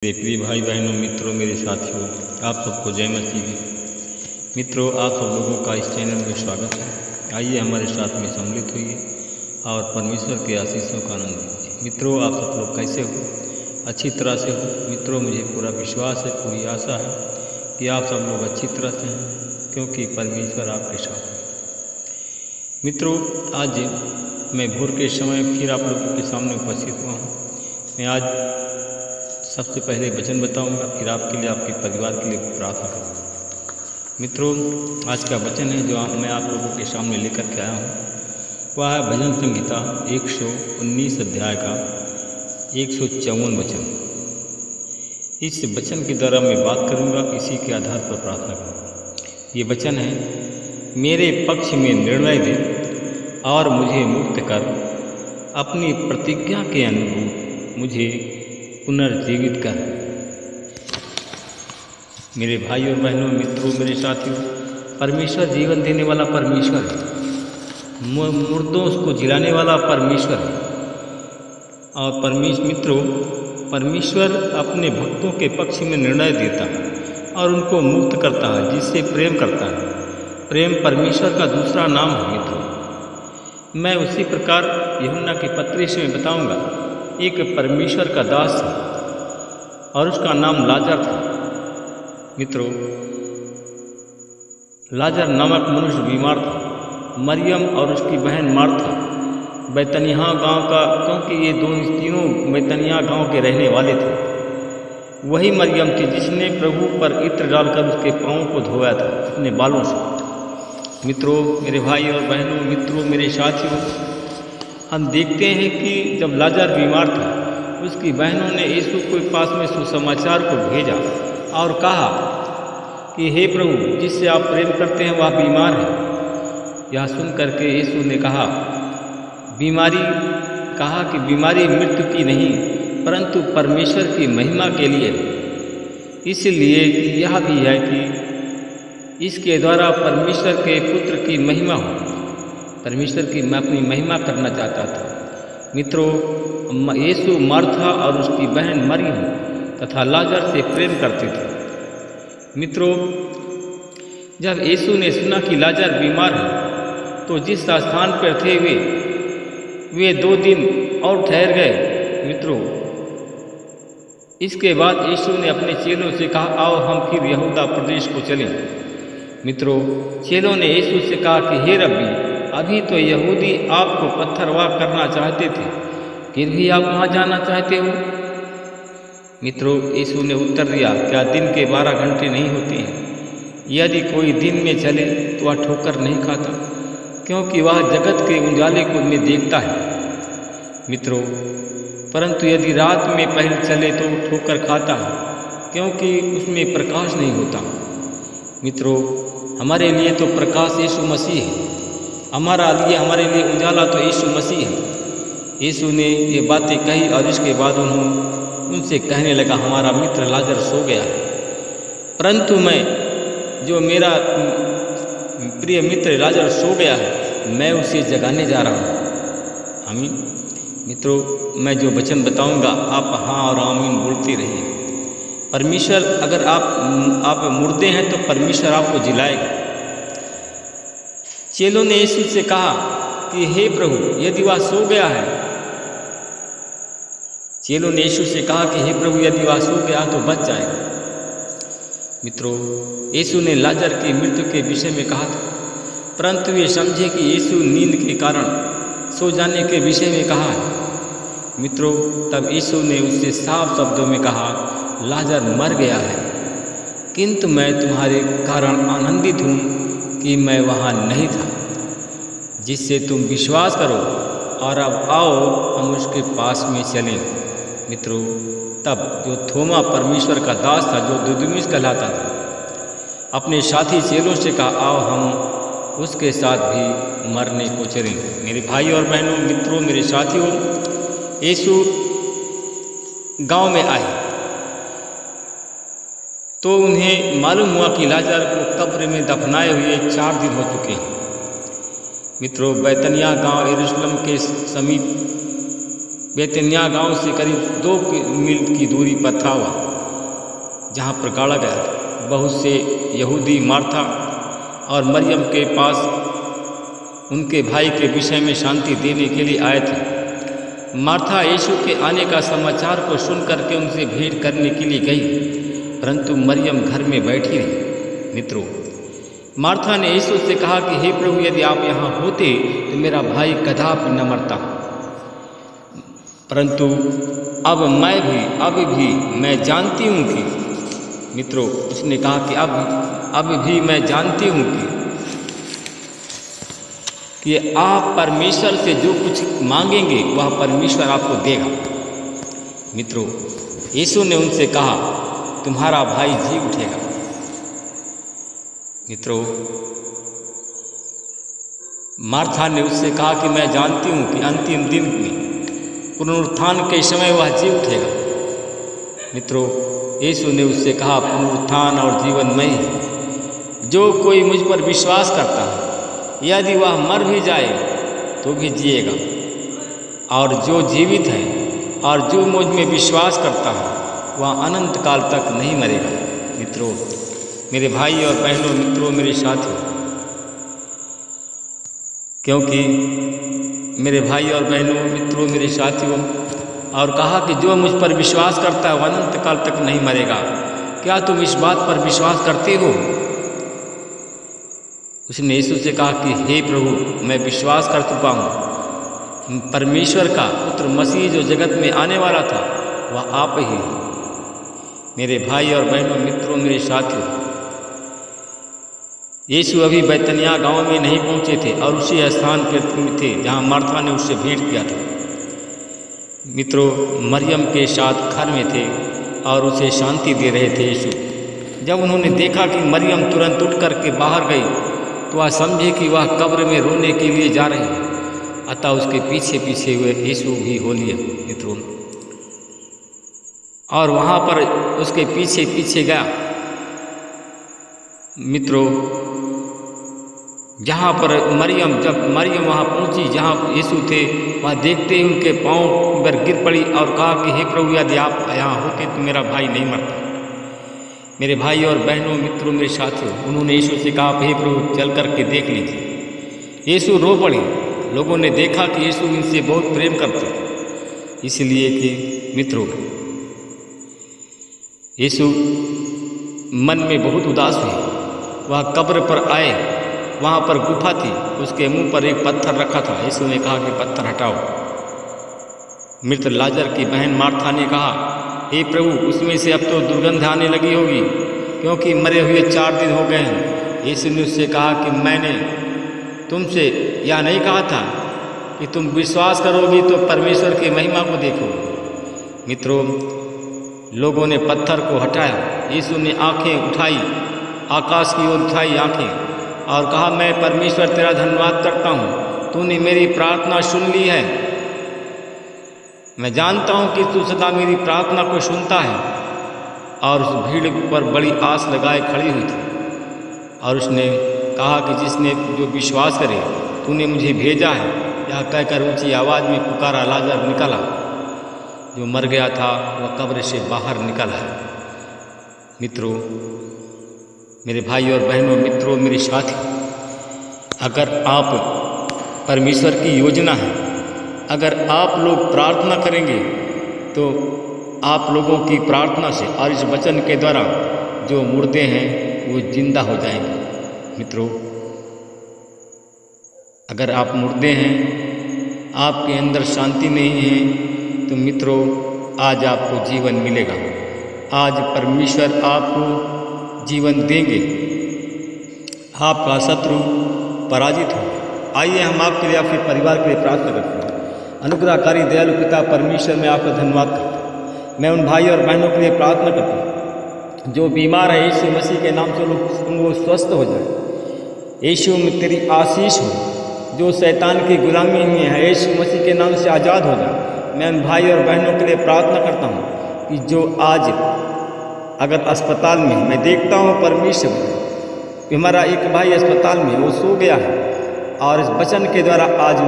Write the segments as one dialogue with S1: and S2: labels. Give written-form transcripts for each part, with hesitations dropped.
S1: मेरे प्रिय भाई बहनों, मित्रों, मेरे साथियों, आप सबको जय मसीह की। मित्रों, आप सब लोगों का इस चैनल में स्वागत है। आइए हमारे साथ में सम्मिलित होइए और परमेश्वर के आशीषों का आनंद लीजिए। मित्रों, आप सब लोग कैसे हो? अच्छी तरह से हो? मित्रों, मुझे पूरा विश्वास है, पूरी आशा है कि आप सब लोग अच्छी तरह से हैं, क्योंकि परमेश्वर आपके साथ है। मित्रों, आज मैं भोर के समय फिर आप लोगों के सामने उपस्थित हुआ हूँ। मैं आज सबसे पहले वचन बताऊंगा, फिर आपके लिए, आपके परिवार के लिए प्रार्थना करूंगा। मित्रों, आज का वचन है जो मैं आप लोगों के सामने लेकर के आया हूँ, वह है भजन संहिता 119 अध्याय का 154 वचन। इस वचन के द्वारा मैं बात करूंगा, इसी के आधार पर प्रार्थना करूंगा। ये वचन है, मेरे पक्ष में निर्णय दे और मुझे मुक्त कर, अपनी प्रतिज्ञा के अनुरूप मुझे पुनर्जीवित कर। मेरे भाई और बहनों, मित्रों, मेरे साथियों, परमेश्वर जीवन देने वाला परमेश्वर है, मुर्दों को जिलाने वाला परमेश्वर है। और परमेश्वर अपने भक्तों के पक्ष में निर्णय देता है और उनको मुक्त करता है, जिससे प्रेम करता है। प्रेम परमेश्वर का दूसरा नाम है। मित्रों, मैं उसी प्रकार यूहन्ना के पत्री से मैं बताऊंगा। एक परमेश्वर का दास था और उसका नाम लाजर था। मित्रों, लाजर नामक मनुष्य बीमार था। मरियम और उसकी बहन मार्था बैतनिय्याह गांव का, क्योंकि ये तीनों बैतनिय्याह गांव के रहने वाले थे। वही मरियम थी जिसने प्रभु पर इत्र डालकर उसके पांवों को धोया था अपने बालों से। मित्रों, मेरे भाई और बहनों, मित्रों, मेरे साथियों, हम देखते हैं कि जब लाजर बीमार था, उसकी बहनों ने यीशु के पास में सुसमाचार को भेजा और कहा कि हे प्रभु, जिससे आप प्रेम करते हैं वह बीमार है। यह सुन करके यीशु ने कहा कि बीमारी मृत्यु की नहीं, परंतु परमेश्वर की महिमा के लिए। इसलिए यह भी है कि इसके द्वारा परमेश्वर के पुत्र की महिमा हो। परमेश्वर की मैं अपनी महिमा करना चाहता था। मित्रों, यीशु मार्था और उसकी बहन मरियम तथा लाजर से प्रेम करते थे। मित्रों, जब यीशु ने सुना कि लाजर बीमार है, तो जिस स्थान पर थे वे 2 दिन और ठहर गए। मित्रों, इसके बाद यीशु ने अपने चेलों से कहा, आओ हम फिर यहूदा प्रदेश को चलें। मित्रों, चेलों ने यीशु से कहा कि हे रब्बी, अभी तो यहूदी आपको पत्थरवाह करना चाहते थे, फिर भी आप वहाँ जाना चाहते हो। मित्रों, यीशु ने उत्तर दिया, क्या दिन के 12 घंटे नहीं होते हैं? यदि कोई दिन में चले तो वह ठोकर नहीं खाता, क्योंकि वह जगत के उजाले को में देखता है। मित्रों, परंतु यदि रात में पहले चले तो ठोकर खाता है, क्योंकि उसमें प्रकाश नहीं होता। मित्रों, हमारे लिए तो प्रकाश यीशु मसीह है। हमारे लिए उजाला तो यीशु मसीह है। यीशु ने ये बातें कही और इसके बाद उनसे कहने लगा, हमारा मित्र लाजर सो गया है, परंतु जो मेरा प्रिय मित्र लाजर सो गया है, मैं उसे जगाने जा रहा हूँ। आमीन। मित्रों, मैं जो वचन बताऊंगा, आप हाँ और आमीन बोलते रहिए। परमेश्वर, अगर आप मुर्दे हैं तो परमेश्वर आपको जिलाएगा। चेलों ने यीशु से कहा कि हे प्रभु, यदि वह सो गया है। चेलों ने यीशु से कहा कि हे प्रभु, यदि वह सो गया तो बच जाएगा। मित्रों, यीशु ने लाजर की मृत्यु के विषय में कहा था, परंतु वे समझे कि यीशु नींद के कारण सो जाने के विषय में कहा है। मित्रों, तब यीशु ने उससे साफ शब्दों में कहा, लाजर मर गया है, किंतु मैं तुम्हारे कारण आनंदित हूँ कि मैं वहाँ नहीं था, जिससे तुम विश्वास करो। और अब आओ हम उसके पास में चलें। मित्रों, तब जो थोमा परमेश्वर का दास था, जो दिदुमुस कहलाता था, अपने साथी चेलों से कहा, आओ हम उसके साथ भी मरने को चलें। मेरे भाई और बहनों, मित्रों, मेरे साथियों, यीशु गांव में आए तो उन्हें मालूम हुआ कि लाजर को कब्र में दफनाए हुए 4 दिन हो चुके हैं। मित्रों, बैतनिय्याह गांव यरूशलेम के समीप बैतनिय्याह गांव से करीब 2 मील की दूरी पर था। जहाँ पर गाड़ा गया, बहुत से यहूदी मार्था और मरियम के पास उनके भाई के विषय में शांति देने के लिए आए थे। मार्था यीशु के आने का समाचार को सुन करके उनसे भेंट करने के लिए गई, परंतु मरियम घर में बैठी रही। मित्रों, मार्था ने यीशु से कहा कि हे प्रभु, यदि आप यहाँ होते तो मेरा भाई कदापि न मरता, परंतु अब भी मैं जानती हूँ कि, मित्रों, उसने कहा कि अब भी मैं जानती हूँ कि आप परमेश्वर से जो कुछ मांगेंगे वह परमेश्वर आपको देगा। मित्रों, यीशु ने उनसे कहा, तुम्हारा भाई जी उठेगा। मित्रों, मार्था ने उससे कहा कि मैं जानती हूँ कि अंतिम दिन में पुनरुत्थान के समय वह जी उठेगा। मित्रों, यीशु ने उससे कहा, पुनरुत्थान और जीवन मैं ही, जो कोई मुझ पर विश्वास करता है, यदि वह मर भी जाए तो भी जिएगा, और जो जीवित है और जो मुझ में विश्वास करता है वह अनंत काल तक नहीं मरेगा। मित्रों, मेरे भाई और बहनों, मित्रों, मेरे साथियों, क्योंकि मेरे भाई और बहनों, मित्रों, मेरे साथियों, और कहा कि जो मुझ पर विश्वास करता है वह अनंत काल तक नहीं मरेगा। क्या तुम इस बात पर विश्वास करते हो? उसने यीशु से कहा कि हे प्रभु, मैं विश्वास कर चुका हूँ, परमेश्वर का पुत्र मसीह जो जगत में आने वाला था वह आप ही हैं। मेरे भाई और बहनों, मित्रों, मेरे साथियों, यीशु अभी बैतनिया गांव में नहीं पहुँचे थे और उसी स्थान पर थे जहाँ मार्था ने उससे भेंट किया था। मित्रों, मरियम के साथ घर में थे और उसे शांति दे रहे थे यीशु। जब उन्होंने देखा कि मरियम तुरंत उठ करके बाहर गई तो वह समझे कि वह कब्र में रोने के लिए जा रहे हैं, अतः उसके पीछे पीछे हुए यीशु भी हो लिए। मित्रों, और वहाँ पर उसके पीछे पीछे गया। मित्रों, जहाँ पर जब मरियम वहाँ पहुँची जहाँ यीशु थे, वह देखते ही उनके पाँव पर गिर पड़ी और कहा कि हे प्रभु, यदि आप यहाँ होते तो मेरा भाई नहीं मरता। मेरे भाई और बहनों, मित्रों, मेरे साथियों, उन्होंने यीशु से कहा, हे प्रभु, चल करके देख लीजिए। यीशु रो पड़े। लोगों ने देखा कि यीशु इनसे बहुत प्रेम करते, इसलिए कि मित्रों, यीशु मन में बहुत उदास हुए। वह कब्र पर आए, वहाँ पर गुफा थी, उसके मुंह पर एक पत्थर रखा था। यीशु ने कहा कि पत्थर हटाओ। मृत लाजर की बहन मार्था ने कहा, हे प्रभु, उसमें से अब तो दुर्गंध आने लगी होगी, क्योंकि मरे हुए 4 दिन हो गए हैं। यीशु ने उससे कहा कि मैंने तुमसे यह नहीं कहा था कि तुम विश्वास करोगी तो परमेश्वर की महिमा को देखोगे। मित्रों, लोगों ने पत्थर को हटाया। यीशु ने आंखें उठाई, आकाश की ओर उठाई आंखें, और कहा, मैं परमेश्वर तेरा धन्यवाद करता हूँ, तूने मेरी प्रार्थना सुन ली है। मैं जानता हूँ कि तू सदा मेरी प्रार्थना को सुनता है। और उस भीड़ पर बड़ी आस लगाए खड़ी हुई थी, और उसने कहा कि जिसने जो विश्वास करे, तूने मुझे भेजा है। यह कहकर ऊंची आवाज़ में पुकारा, लाजर निकला। जो मर गया था वह कब्र से बाहर निकला है। मित्रों, मेरे भाई और बहनों, मित्रों, मेरे साथी, अगर आप परमेश्वर की योजना है, अगर आप लोग प्रार्थना करेंगे तो आप लोगों की प्रार्थना से और इस वचन के द्वारा जो मुर्दे हैं वो जिंदा हो जाएंगे। मित्रों, अगर आप मुर्दे हैं, आपके अंदर शांति नहीं है, तो मित्रों, आज आपको जीवन मिलेगा। आज परमेश्वर आपको जीवन देंगे, आपका शत्रु पराजित हो। आइए हम आपके लिए, आपके परिवार के लिए प्रार्थना करते हैं। अनुग्रहकारी दयालु पिता परमेश्वर, मैं आपका धन्यवाद करता हूँ। मैं उन भाई और बहनों के लिए प्रार्थना करता हूँ जो बीमार है, यीशु मसीह के नाम से वो स्वस्थ हो जाए। यीशु में तेरी आशीष हो। जो शैतान की गुलामी में है, यीशु मसीह के नाम से आज़ाद हो जाए। मैं उन भाई और बहनों के लिए प्रार्थना करता हूँ कि जो आज अगर अस्पताल में, मैं देखता हूँ परमेश्वर कि हमारा एक भाई अस्पताल में वो सो गया है, और इस वचन के द्वारा आज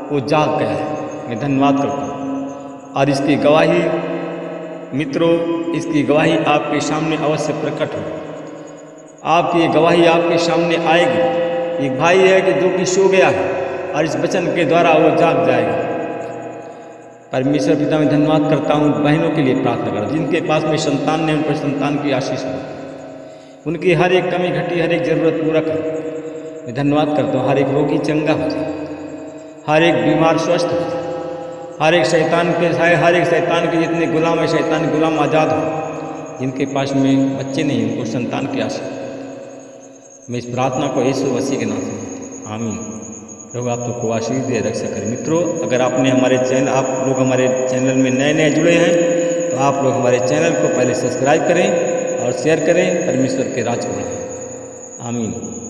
S1: वो जाग गया है। मैं धन्यवाद करता हूँ, और इसकी गवाही मित्रों, इसकी गवाही आपके सामने अवश्य प्रकट हो। आपकी ये गवाही आपके सामने आएगी। एक भाई है कि जो कि सो गया है और इस वचन के द्वारा वो जाग जाएगा। परमेश्वर पिता में धन्यवाद करता हूँ बहनों के लिए प्रार्थना करता हूँ जिनके पास में संतान नहीं, उन पर संतान की आशीष हो, उनकी हर एक कमी घटी हर एक ज़रूरत पूरा कर। मैं धन्यवाद करता हूँ हर एक रोगी चंगा हो जाए, हर एक बीमार स्वस्थ हो जाए, हर एक शैतान के जितने गुलाम है शैतान गुलाम आज़ाद हो। जिनके पास में बच्चे नहीं उनको संतान की आशा। मैं इस प्रार्थना को यीशु मसीह के नाम से आमीन। प्रभु आप तो को आशीष दे रक्षा करें। मित्रों, अगर आप लोग हमारे चैनल में नए जुड़े हैं तो आप लोग हमारे चैनल को पहले सब्सक्राइब करें और शेयर करें। परमेश्वर के राज को बढ़ाएं। आमीन।